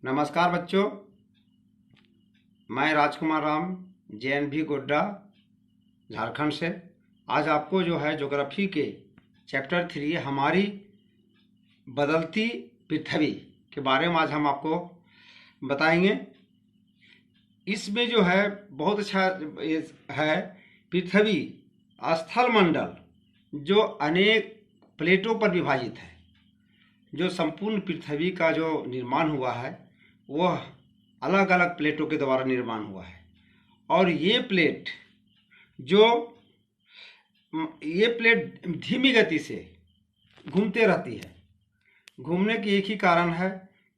नमस्कार बच्चों, मैं राजकुमार राम JNV गोड्डा झारखंड से आज आपको जो है ज्योग्राफी के चैप्टर 3 हमारी बदलती पृथ्वी के बारे में आज हम आपको बताएंगे। इसमें जो है बहुत अच्छा ये है पृथ्वी स्थल मंडल जो अनेक प्लेटों पर विभाजित है। जो संपूर्ण पृथ्वी का जो निर्माण हुआ है वह अलग अलग प्लेटों के द्वारा निर्माण हुआ है और ये प्लेट धीमी गति से घूमते रहती है। घूमने की एक ही कारण है,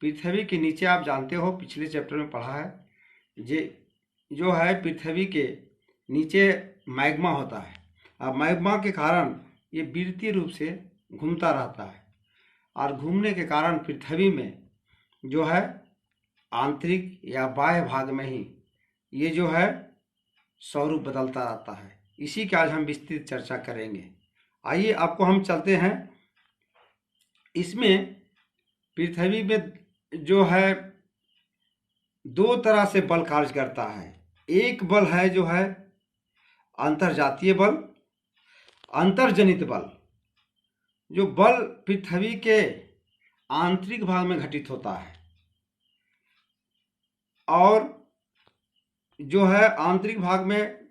पृथ्वी के नीचे आप जानते हो, पिछले चैप्टर में पढ़ा है, जो है पृथ्वी के नीचे मैग्मा होता है। अब मैग्मा के कारण ये वृत्तीय रूप से घूमता रहता है और घूमने के कारण पृथ्वी में जो है आंतरिक या बाह्य भाग में ही ये जो है स्वरूप बदलता रहता है। इसी की आज हम विस्तृत चर्चा करेंगे। आइए आपको हम चलते हैं। इसमें पृथ्वी में जो है दो तरह से बल कार्य करता है। एक बल है जो है अंतर्जातीय बल, अंतर्जनित बल। जो बल पृथ्वी के आंतरिक भाग में घटित होता है और जो है आंतरिक भाग में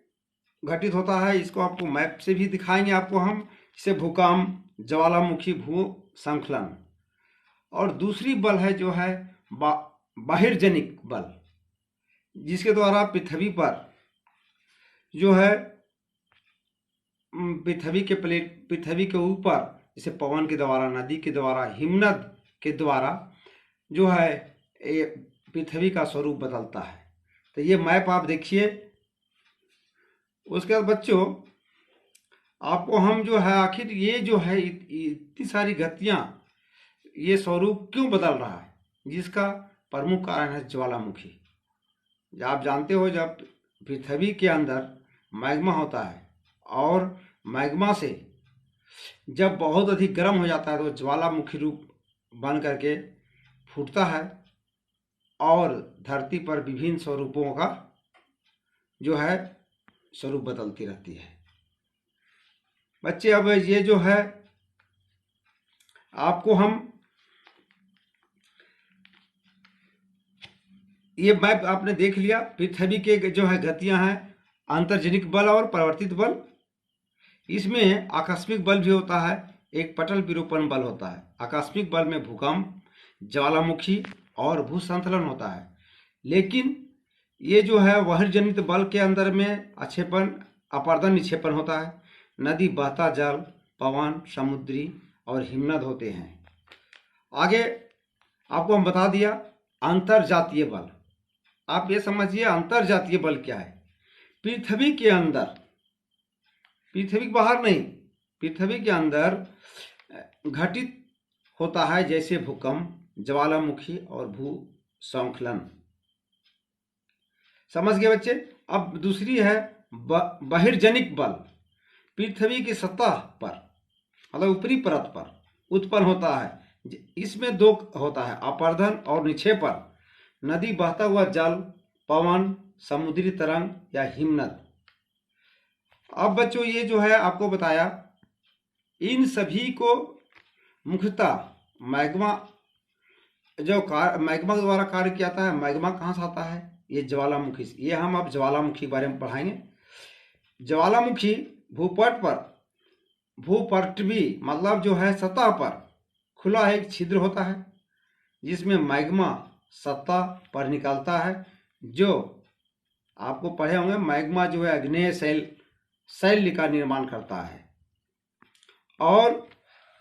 घटित होता है, इसको आपको मैप से भी दिखाएंगे आपको हम, इसे भूकंप, ज्वालामुखी, भूस्खलन। और दूसरी बल है जो है बहिर्जनिक बल, जिसके द्वारा पृथ्वी पर जो है पृथ्वी के ऊपर जैसे पवन के द्वारा, नदी के द्वारा, हिमनद के द्वारा जो है पृथ्वी का स्वरूप बदलता है। तो ये मैप आप देखिए। उसके बाद बच्चों आपको हम जो है आखिर ये जो है इतनी सारी गतियां, ये स्वरूप क्यों बदल रहा है, जिसका प्रमुख कारण है ज्वालामुखी। आप जानते हो जब पृथ्वी के अंदर मैग्मा होता है और मैग्मा से जब बहुत अधिक गर्म हो जाता है तो ज्वालामुखी रूप बन करके फूटता है और धरती पर विभिन्न स्वरूपों का जो है स्वरूप बदलती रहती है। बच्चे अब ये जो है आपको हम ये मैप आपने देख लिया। पृथ्वी के जो है गतियां हैं अंतर्जनिक बल और परिवर्तित बल। इसमें आकस्मिक बल भी होता है, एक पटल विरूपण बल होता है। आकस्मिक बल में भूकंप, ज्वालामुखी और भूस्खलन होता है। लेकिन ये जो है बहिर्जनित बल के अंदर में अपरदन निक्षेपण होता है। नदी, बहता जल, पवन, समुद्री और हिमनद होते हैं। आगे आपको हम बता दिया अंतर्जातीय बल। आप ये समझिए अंतर्जातीय बल क्या है। पृथ्वी के अंदर, पृथ्वी बाहर नहीं, पृथ्वी के अंदर घटित होता है, जैसे भूकंप, ज्वालामुखी और भूस्खलन। समझ गए बच्चे। अब दूसरी है बहिर्जनिक बल। पृथ्वी की सतह पर मतलब ऊपरी परत पर उत्पन्न होता है। इसमें दो होता है, अपरदन और निक्षेपण। नदी, बहता हुआ जल, पवन, समुद्री तरंग या हिमनद। अब बच्चों ये जो है आपको बताया, इन सभी को मुख्यतः मैग्मा मैग्मा द्वारा कार्य किया जाता है। मैग्मा कहाँ से आता है? ये ज्वालामुखी से। ये हम अब ज्वालामुखी के बारे में पढ़ाएंगे। ज्वालामुखी भूपृथ्वी मतलब जो है सतह पर खुला एक छिद्र होता है, जिसमें मैग्मा सतह पर निकलता है। जो आपको पढ़े होंगे, मैग्मा जो है अग्नेय शैल का निर्माण करता है। और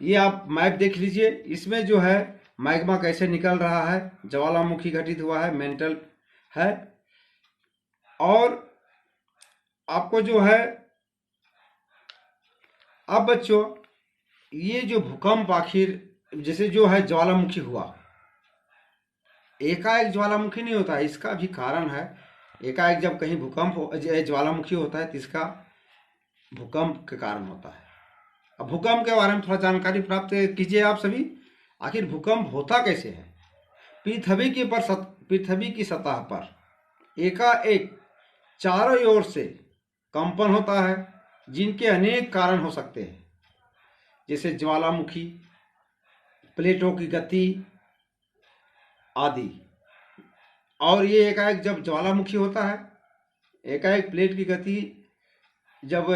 ये आप मैप देख लीजिए। इसमें जो है मैग्मा कैसे निकल रहा है, ज्वालामुखी घटित हुआ है, मेंटल है। और आपको जो है अब बच्चों ये जो भूकंप आखिर जैसे जो है ज्वालामुखी हुआ, एकाएक ज्वालामुखी नहीं होता है, इसका भी कारण है। एकाएक जब कहीं ज्वालामुखी होता है तो इसका भूकंप के कारण होता है। अब भूकंप के बारे में थोड़ा जानकारी प्राप्त कीजिए आप सभी। आखिर भूकंप होता कैसे है? पृथ्वी की सतह पर एकाएक चारों ओर से कंपन होता है, जिनके अनेक कारण हो सकते हैं, जैसे ज्वालामुखी, प्लेटों की गति आदि। और ये एकाएक जब ज्वालामुखी होता है, एकाएक प्लेट की गति जब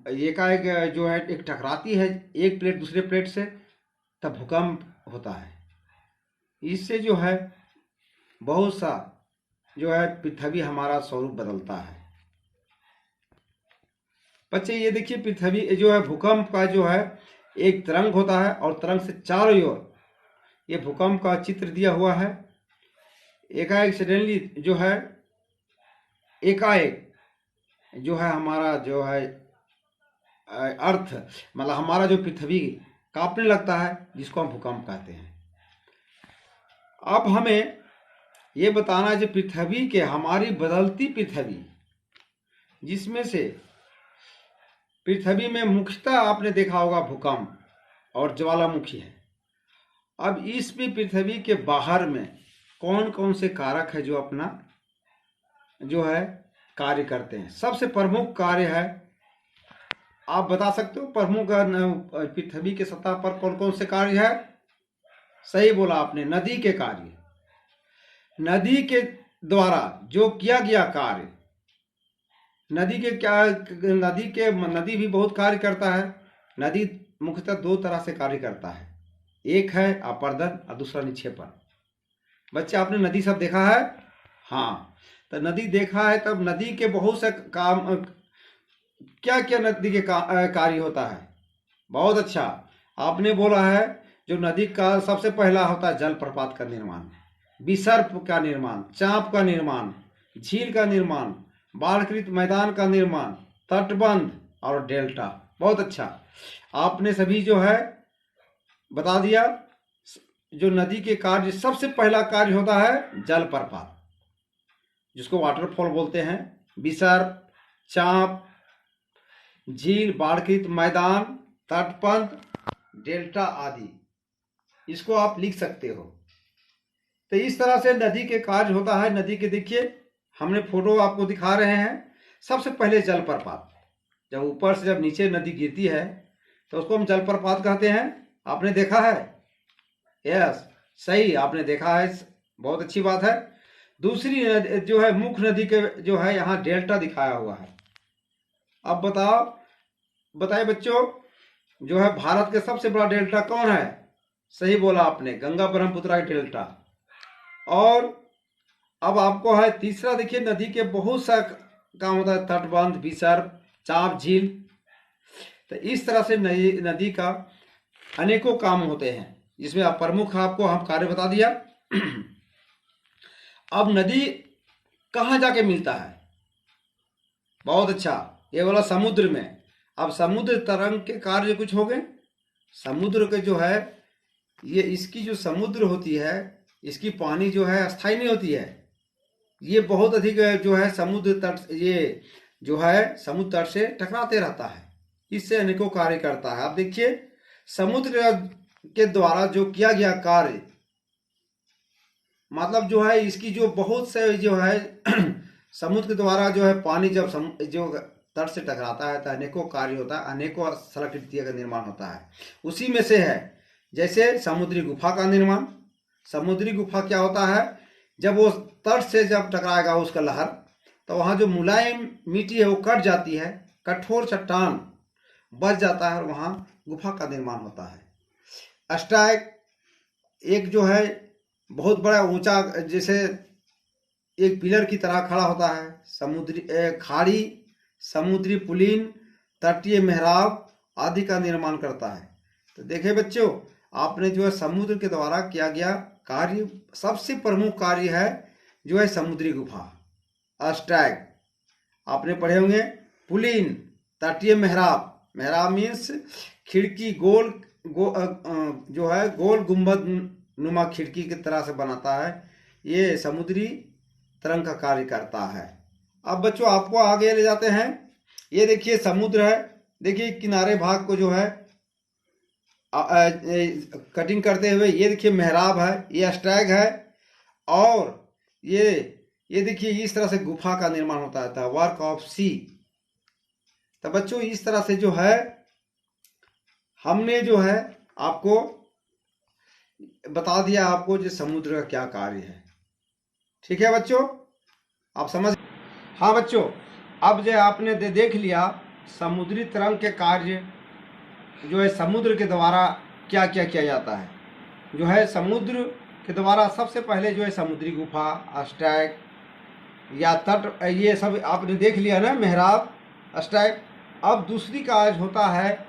एकाएक जो है एक टकराती है एक प्लेट दूसरे प्लेट से, तब भूकंप होता है। इससे जो है बहुत सा जो है पृथ्वी हमारा स्वरूप बदलता है। बच्चे ये देखिए, पृथ्वी जो है भूकंप का जो है एक तरंग होता है और तरंग से चारों ओर ये भूकंप का चित्र दिया हुआ है। एकाएक सडनली जो है एकाएक जो है हमारा जो है अर्थ मतलब हमारा जो पृथ्वी कांपने लगता है, जिसको हम भूकंप कहते हैं। अब हमें ये बताना है जो पृथ्वी के हमारी बदलती पृथ्वी, जिसमें से पृथ्वी में मुख्यतः आपने देखा होगा भूकंप और ज्वालामुखी है। अब इस भी पृथ्वी के बाहर में कौन कौन से कारक है जो अपना जो है कार्य करते हैं। सबसे प्रमुख कार्य है, आप बता सकते हो प्रमुख पृथ्वी के सतह पर कौन कौन से कार्य है? सही बोला आपने, नदी के कार्य। नदी के द्वारा जो किया गया कार्य, नदी भी बहुत कार्य करता है। नदी मुख्यतः दो तरह से कार्य करता है, एक है अपर्दन और दूसरा निक्षेपण। बच्चे आपने नदी सब देखा है? हाँ, तो नदी देखा है, तब नदी के बहुत से काम, क्या क्या नदी के कार्य होता है? बहुत अच्छा आपने बोला है। जो नदी का सबसे पहला होता है जलप्रपात का निर्माण, विसर्प का निर्माण, चांप का निर्माण, झील का निर्माण, बाढ़कृत मैदान का निर्माण, तटबंध और डेल्टा। बहुत अच्छा, आपने सभी जो है बता दिया। जो नदी के कार्य, सबसे पहला कार्य होता है जलप्रपात, जिसको वाटरफॉल बोलते हैं। विसर्प, चांप, झील, बाढ़कृत मैदान, तटबंध, डेल्टा आदि, इसको आप लिख सकते हो। तो इस तरह से नदी के कार्य होता है। नदी के देखिए, हमने फोटो आपको दिखा रहे हैं। सबसे पहले जलप्रपात, जब ऊपर से जब नीचे नदी गिरती है तो उसको हम जलप्रपात कहते हैं। आपने देखा है? यस, सही, आपने देखा है, बहुत अच्छी बात है। दूसरी जो है मुख्य नदी के जो है यहाँ डेल्टा दिखाया हुआ है। अब बताइए बच्चों, जो है भारत के सबसे बड़ा डेल्टा कौन है? सही बोला आपने, गंगा ब्रह्मपुत्र का डेल्टा। और अब आपको है तीसरा, देखिए नदी के बहुत सा काम होता है, तटबंध, विसर्प, चांप, झील। तो इस तरह से नदी का अनेकों काम होते हैं, जिसमें आप प्रमुख आपको हम कार्य बता दिया। अब नदी कहाँ जाके मिलता है? बहुत अच्छा, ये वाला समुद्र में। अब समुद्र तरंग के कार्य कुछ हो गए। समुद्र के जो है ये, इसकी जो समुद्र होती है, इसकी पानी जो है अस्थायी नहीं होती है। ये बहुत अधिक जो है समुद्र तट, ये जो है समुद्र तट से टकराते रहता है, इससे अनेकों कार्य करता है। आप देखिए, समुद्र के द्वारा जो किया गया कार्य, मतलब जो है इसकी जो बहुत से जो है समुद्र के द्वारा जो है पानी जब जो तट से टकराता है तो अनेकों कार्य होता है, अनेकों स्थलाकृतियों का निर्माण होता है। उसी में से है जैसे समुद्री गुफा का निर्माण। समुद्री गुफा क्या होता है? जब वो तट से जब टकराएगा उसका लहर, तो वहाँ जो मुलायम मिट्टी है वो कट जाती है, कठोर चट्टान बच जाता है और वहाँ गुफा का निर्माण होता है। अष्टायक एक जो है बहुत बड़ा ऊंचा, जैसे एक पिलर की तरह खड़ा होता है। समुद्री खाड़ी, समुद्री पुलिन, तटीय मेहराब आदि का निर्माण करता है। तो देखे बच्चों, आपने जो है समुद्र के द्वारा किया गया कार्य, सबसे प्रमुख कार्य है जो है समुद्री गुफा, अष्टायक आपने पढ़े होंगे। पुलिन, तटीय मेहराब, मेहराब मीन्स खिड़की, जो है गोल गुंबद नुमा खिड़की की तरह से बनाता है, ये समुद्री तरंग का कार्य करता है। अब बच्चों आपको आगे ले जाते हैं। ये देखिए समुद्र है, देखिए किनारे भाग को जो है कटिंग करते हुए, ये देखिए मेहराब है, ये अष्टायक है, और ये देखिए इस तरह से गुफा का निर्माण होता है, वर्क ऑफ सी। तो बच्चों इस तरह से जो है हमने जो है आपको बता दिया आपको जो समुद्र का क्या कार्य है। ठीक है बच्चों, आप समझ। हाँ बच्चों, अब जो आपने देख लिया समुद्री तरंग के कार्य जो है समुद्र के द्वारा क्या क्या किया जाता है। जो है समुद्र के द्वारा सबसे पहले जो है समुद्री गुफा, स्टैक या तट, ये सब आपने देख लिया ना, मेहराब, स्टैक। अब दूसरी काज होता है,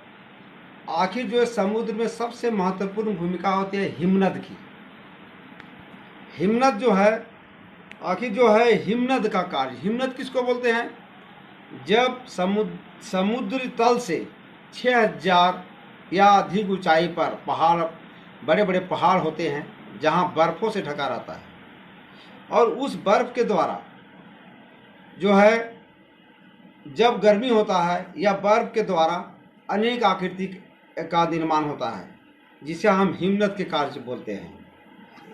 आखिर जो है समुद्र में सबसे महत्वपूर्ण भूमिका होती है हिमनद की। हिमनद जो है, आखिर जो है हिमनद का कार्य, हिमनद किसको बोलते हैं? जब समुद्र तल से 6000 या अधिक ऊंचाई पर पहाड़, बड़े बड़े पहाड़ होते हैं जहां बर्फों से ढका रहता है, और उस बर्फ के द्वारा जो है जब गर्मी होता है या बर्फ के द्वारा अनेक आकृति का निर्माण होता है, जिसे हम हिमनद के कार्य बोलते हैं।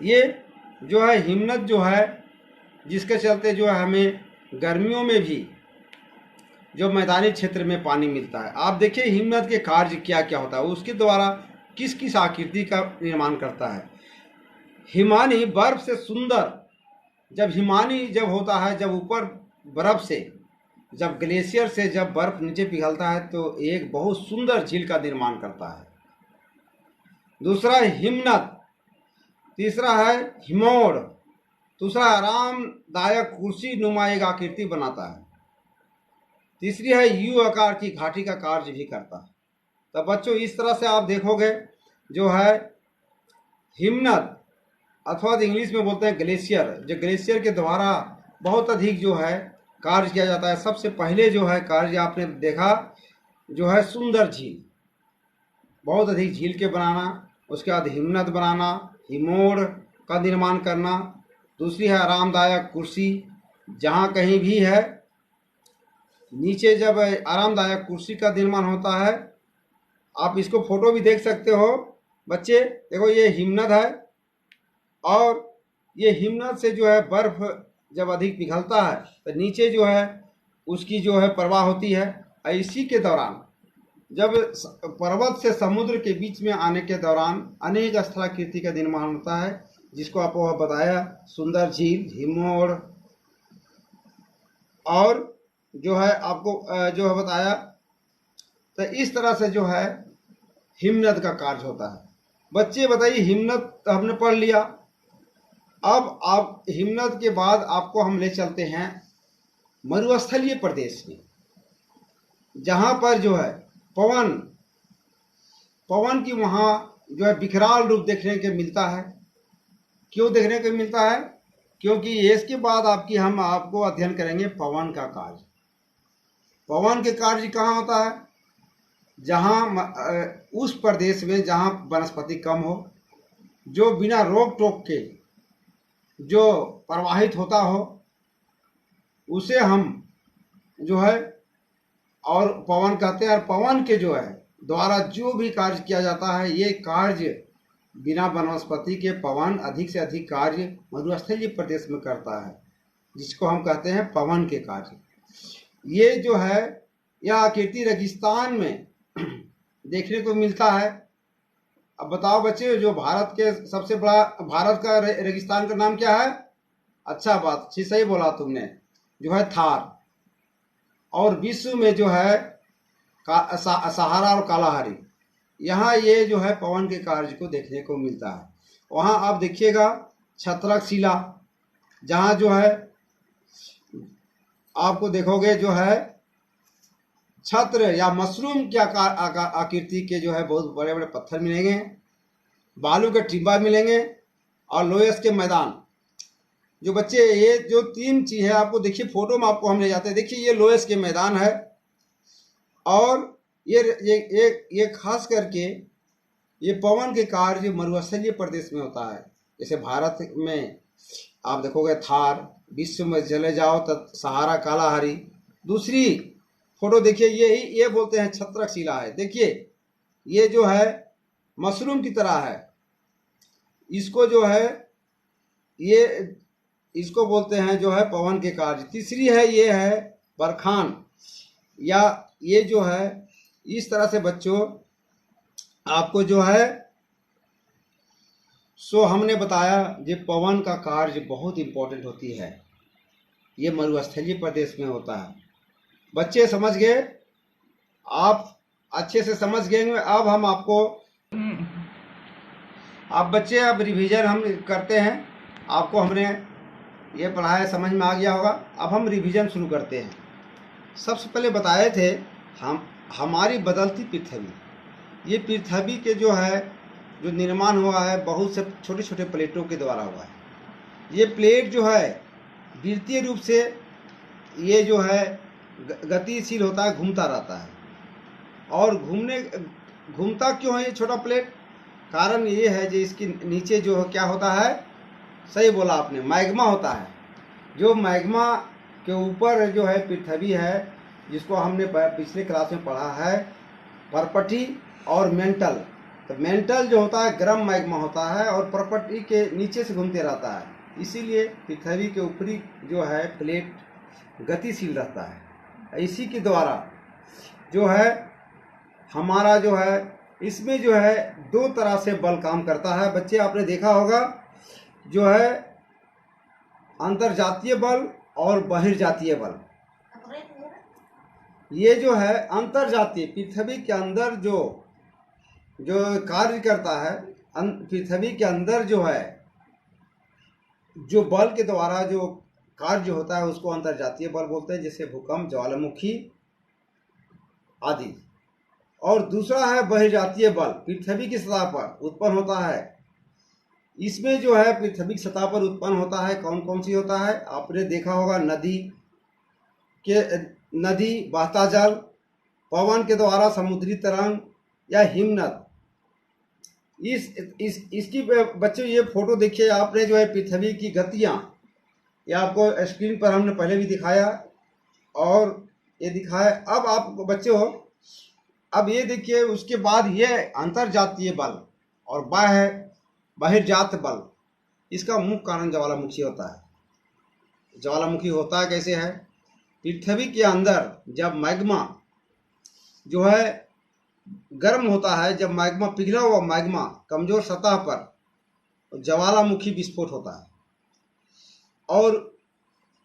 ये जो है हिमनद जो है, जिसके चलते जो है हमें गर्मियों में भी जो मैदानी क्षेत्र में पानी मिलता है। आप देखिए हिमनद के कार्य क्या क्या होता है, उसके द्वारा किस किस आकृति का निर्माण करता है। हिमानी बर्फ से सुंदर, जब हिमानी जब होता है, जब ऊपर बर्फ से, जब ग्लेशियर से जब बर्फ नीचे पिघलता है तो एक बहुत सुंदर झील का निर्माण करता है। दूसरा हिमनद, तीसरा है हिमोड़, दूसरा आरामदायक कुर्सी नुमा एक आकृति बनाता है, तीसरी है यू आकार की घाटी का कार्य भी करता है। तो बच्चों इस तरह से आप देखोगे जो है हिमनद, अथवा इंग्लिश में बोलते हैं ग्लेशियर, जो ग्लेशियर के द्वारा बहुत अधिक जो है कार्य किया जाता है। सबसे पहले जो है कार्य आपने देखा जो है सुंदर झील, बहुत अधिक झील के बनाना, उसके बाद हिमनद बनाना, हिमोड़ का निर्माण करना, दूसरी है आरामदायक कुर्सी, जहाँ कहीं भी है नीचे जब आरामदायक कुर्सी का निर्माण होता है। आप इसको फोटो भी देख सकते हो बच्चे, देखो ये हिमनद है, और ये हिमनद से जो है बर्फ जब अधिक पिघलता है तो नीचे जो है उसकी जो है प्रवाह होती है। इसी के दौरान जब पर्वत से समुद्र के बीच में आने के दौरान अनेक स्थलाकृति का निर्माण होता है, जिसको आपको बताया सुंदर झील, हिमोड़, और जो है आपको जो है बताया। तो इस तरह से जो है हिमनद का कार्य होता है। बच्चे बताइए, हिमनद हमने पढ़ लिया। अब आप हिमनद के बाद आपको हम ले चलते हैं मरुस्थलीय प्रदेश में, जहाँ पर जो है पवन की वहाँ जो है विकराल रूप देखने को मिलता है। क्यों देखने को मिलता है? क्योंकि इसके बाद हम आपको अध्ययन करेंगे पवन का कार्य। पवन के कार्य कहाँ होता है? जहाँ उस प्रदेश में जहाँ वनस्पति कम हो, जो बिना रोक टोक के जो प्रवाहित होता हो, उसे हम जो है और पवन कहते हैं। और पवन के जो है द्वारा जो भी कार्य किया जाता है, ये कार्य बिना वनस्पति के पवन अधिक से अधिक कार्य मरुस्थलीय प्रदेश में करता है, जिसको हम कहते हैं पवन के कार्य। ये जो है यह आकृति रेगिस्तान में देखने को मिलता है। अब बताओ बच्चे, जो भारत के सबसे बड़ा, भारत का रेगिस्तान का नाम क्या है? अच्छा बात, सही बोला तुमने, जो है थार। और विश्व में जो है सहारा और कालाहारी, यहाँ ये जो है पवन के कार्य को देखने को मिलता है। वहाँ आप देखिएगा छत्रक शिला, जहाँ जो है आपको देखोगे जो है छत्र या मशरूम की आकृति के जो है बहुत बड़े बड़े पत्थर मिलेंगे, बालू के टिब्बा मिलेंगे, और लोयस के मैदान। जो बच्चे ये जो तीन चीज है आपको देखिए, फोटो में आपको हम ले जाते हैं। देखिए ये लोयस के मैदान है, और ये खास करके ये पवन के कार्य मरुस्थलीय प्रदेश में होता है। जैसे भारत में आप देखोगे थार, विश्व में चले जाओ तो सहारा, कालाहारी। दूसरी फोटो देखिए, ये बोलते हैं छत्रक शिला है। देखिए ये जो है मशरूम की तरह है, इसको जो है ये इसको बोलते हैं जो है पवन के कार्य। तीसरी है ये है बरखान, या ये जो है इस तरह से बच्चों आपको जो है सो हमने बताया ये पवन का कार्य बहुत इंपॉर्टेंट होती है, ये मरुस्थलीय प्रदेश में होता है। बच्चे समझ गए, आप अच्छे से समझ गए। अब हम आपको अब बच्चे अब रिवीजन हम करते हैं। आपको हमने ये पढ़ाया, समझ में आ गया होगा। अब हम रिवीजन शुरू करते हैं। सबसे पहले बताए थे हम हमारी बदलती पृथ्वी, ये पृथ्वी के जो है जो निर्माण हुआ है बहुत से छोटे छोटे प्लेटों के द्वारा हुआ है। ये प्लेट जो है वृत्तीय रूप से ये जो है गतिशील होता है, घूमता रहता है। और घूमता क्यों है ये छोटा प्लेट? कारण ये है जो इसके नीचे जो क्या होता है, सही बोला आपने, मैग्मा होता है। जो मैग्मा के ऊपर जो है पृथ्वी है, जिसको हमने पिछले क्लास में पढ़ा है, परपटी और मेंटल। तो मेंटल जो होता है गर्म मैग्मा होता है और परपटी के नीचे से घूमते रहता है, इसीलिए पृथ्वी के ऊपरी जो है प्लेट गतिशील रहता है। इसी के द्वारा जो है हमारा जो है इसमें जो है दो तरह से बल काम करता है। बच्चे आपने देखा होगा जो है अंतरजातीय बल और बहिर्जातीय बल। ये जो है अंतरजातीय पृथ्वी के अंदर जो कार्य करता है, पृथ्वी के अंदर जो है जो बल के द्वारा जो कार्य होता है उसको अंतरजातीय बल बोलते हैं, जैसे भूकंप, ज्वालामुखी आदि। और दूसरा है बहिर्जातीय बल, पृथ्वी की सतह पर उत्पन्न होता है। इसमें जो है पृथ्वी की सतह पर उत्पन्न होता है, कौन कौन सी होता है आपने देखा होगा, नदी, बहता जल, पवन के द्वारा समुद्री तरंग या हिमनद। इसकी बच्चों ये फोटो देखिए आपने, जो है पृथ्वी की गतियाँ, ये आपको स्क्रीन पर हमने पहले भी दिखाया और ये दिखाया। अब आप बच्चों अब ये देखिए, उसके बाद ये अंतरजातीय बल और बहिर्जात बल, इसका मुख्य कारण ज्वालामुखी होता है। ज्वालामुखी होता है कैसे है? पृथ्वी के अंदर जब मैग्मा जो है गर्म होता है, जब मैग्मा पिघला हुआ मैग्मा कमजोर सतह पर ज्वालामुखी विस्फोट होता है, और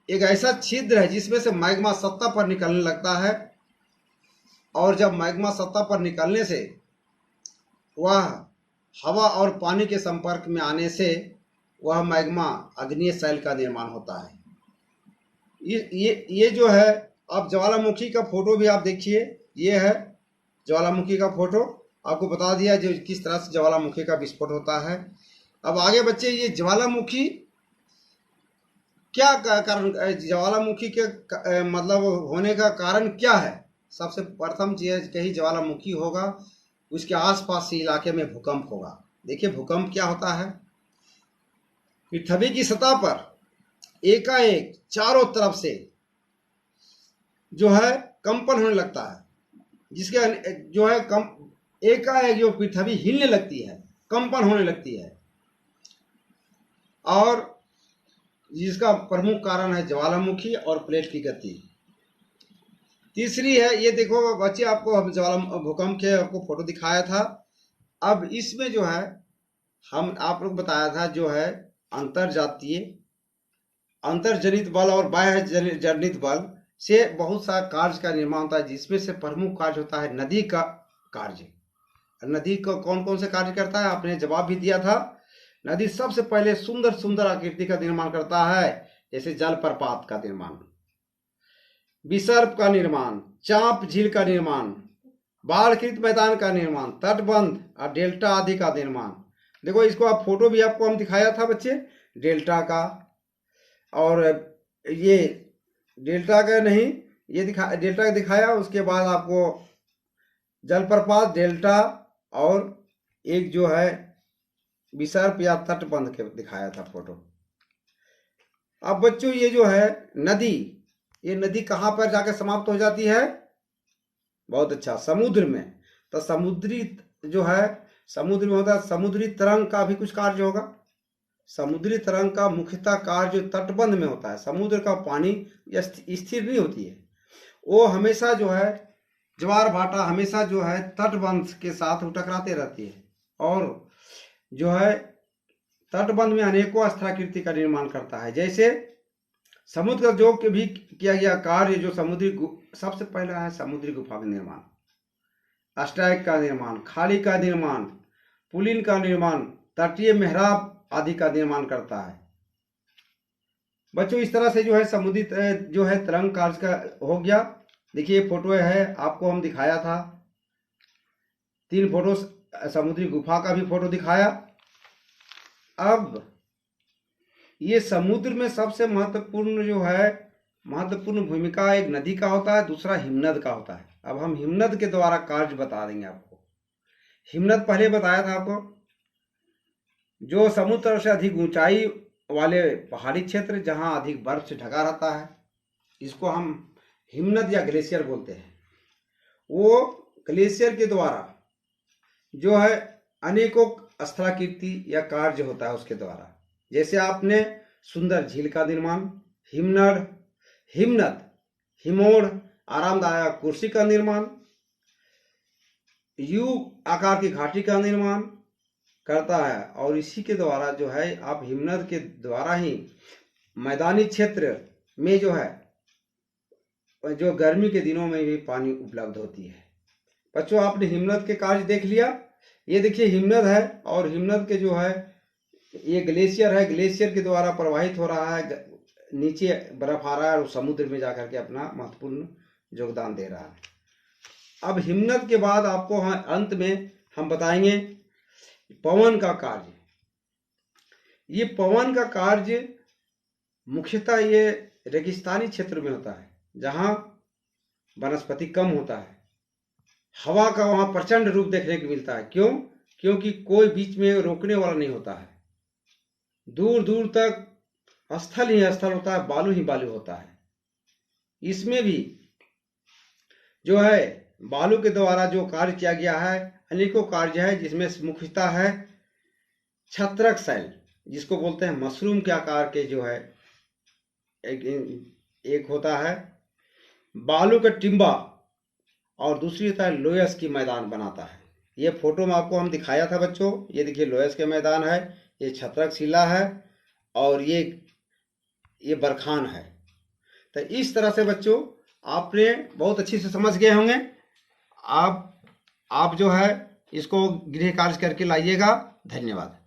एक ऐसा छिद्र है जिसमें से मैग्मा सतह पर निकलने लगता है। और जब मैग्मा सतह पर निकलने से वह हवा और पानी के संपर्क में आने से वह मैग्मा अग्नीय शैल का निर्माण होता है। ये जो है, अब ज्वालामुखी का फोटो भी आप देखिए, ये है ज्वालामुखी का फोटो। आपको बता दिया जो किस तरह से ज्वालामुखी का विस्फोट होता है। अब आगे बच्चे, ये ज्वालामुखी क्या कारण, ज्वालामुखी के मतलब होने का कारण क्या है? सबसे प्रथम चीज कहीं ज्वालामुखी होगा, उसके आसपास के इलाके में भूकंप होगा। देखिए भूकंप क्या होता है, पृथ्वी की सतह पर एकाएक चारों तरफ से जो है कंपन होने लगता है, जिसके जो है एकाएक जो पृथ्वी हिलने लगती है, कंपन होने लगती है, और जिसका प्रमुख कारण है ज्वालामुखी और प्लेट की गति। तीसरी है, ये देखो बच्चे, आपको हम भूकंप के आपको फोटो दिखाया था। अब इसमें जो है हम आप लोग बताया था जो है अंतर्जनित बल और बाह्य जनित बल से बहुत सा कार्य का निर्माण होता है, जिसमें से प्रमुख कार्य होता है नदी का कार्य। नदी को कौन कौन से कार्य करता है आपने जवाब भी दिया था। नदी सबसे पहले सुंदर सुंदर आकृति का निर्माण करता है, जैसे जलप्रपात का निर्माण, विसर्प का निर्माण, चांप झील का निर्माण, बाढ़कृत मैदान का निर्माण, तटबंध और डेल्टा आदि का निर्माण। देखो इसको आप फोटो भी आपको हम दिखाया था बच्चे, डेल्टा का, और ये डेल्टा का नहीं, ये डेल्टा दिखाया, उसके बाद आपको जलप्रपात, डेल्टा और एक जो है विसर्प या तटबंध के दिखाया था फोटो। अब बच्चों ये जो है नदी, ये नदी कहाँ पर जाकर समाप्त हो जाती है? बहुत अच्छा, समुद्र में। तो समुद्री जो है समुद्र में होता है, समुद्री तरंग का भी कुछ कार्य होगा। समुद्री तरंग का मुख्यतः कार्य जो तटबंध में होता है, समुद्र का पानी स्थिर नहीं होती है, वो हमेशा जो है ज्वार भाटा हमेशा जो है तटबंध के साथ वो टकराते रहती है, और जो है तटबंध में अनेकों स्थलाकृति का निर्माण करता है। जैसे समुद्र का जो भी किया गया कार्य, जो सबसे पहला है समुद्री गुफा का निर्माण, अष्टायक का निर्माण, खाड़ी का निर्माण, पुलिन का निर्माण, तटीय मेहराब आदि का निर्माण करता है। बच्चों इस तरह से जो है समुद्री जो है तरंग कार्य का हो गया। देखिए फोटो है, आपको हम दिखाया था 3 फोटो, समुद्री गुफा का भी फोटो दिखाया। अब ये समुद्र में सबसे महत्वपूर्ण जो है महत्वपूर्ण भूमिका एक नदी का होता है, दूसरा हिमनद का होता है। अब हम हिमनद के द्वारा कार्य बता देंगे आपको। हिमनद पहले बताया था आपको, जो समुद्र से अधिक ऊंचाई वाले पहाड़ी क्षेत्र जहां अधिक बर्फ से ढका रहता है, इसको हम हिमनद या ग्लेशियर बोलते हैं। वो ग्लेशियर के द्वारा जो है अनेकों स्थलाकृति या कार्य होता है उसके द्वारा। जैसे आपने सुंदर झील का निर्माण, हिमनद, हिमोड़, आरामदायक कुर्सी का निर्माण, यू आकार की घाटी का निर्माण करता है, और इसी के द्वारा जो है आप हिमनद के द्वारा ही मैदानी क्षेत्र में जो है जो गर्मी के दिनों में भी पानी उपलब्ध होती है। बच्चों आपने हिमनद के कार्य देख लिया। ये देखिए हिमनद है, और हिमनद के जो है ये ग्लेशियर है, ग्लेशियर के द्वारा प्रवाहित हो रहा है, नीचे बर्फ आ रहा है और समुद्र में जाकर के अपना महत्वपूर्ण योगदान दे रहा है। अब हिमनद के बाद आपको अंत में हम बताएंगे पवन का कार्य। ये पवन का कार्य मुख्यतः ये रेगिस्तानी क्षेत्र में होता है, जहां वनस्पति कम होता है। हवा का वहां प्रचंड रूप देखने को मिलता है। क्यों? क्योंकि कोई बीच में रोकने वाला नहीं होता है, दूर दूर तक स्थल ही स्थल होता है, बालू ही बालू होता है। इसमें भी जो है बालू के द्वारा जो कार्य किया गया है, अनेकों कार्य है, जिसमें मुख्यतः है छत्रक शैल, जिसको बोलते हैं मशरूम के आकार के जो है एक होता है बालू का टिम्बा, और दूसरी होता है लोयस की मैदान बनाता है। ये फोटो में आपको हम दिखाया था बच्चों। ये देखिए लोयस के मैदान है, ये छत्रक शिला है, और ये बरखान है। तो इस तरह से बच्चों आपने बहुत अच्छी से समझ गए होंगे। आप जो है इसको गृह कार्य करके लाइएगा। धन्यवाद।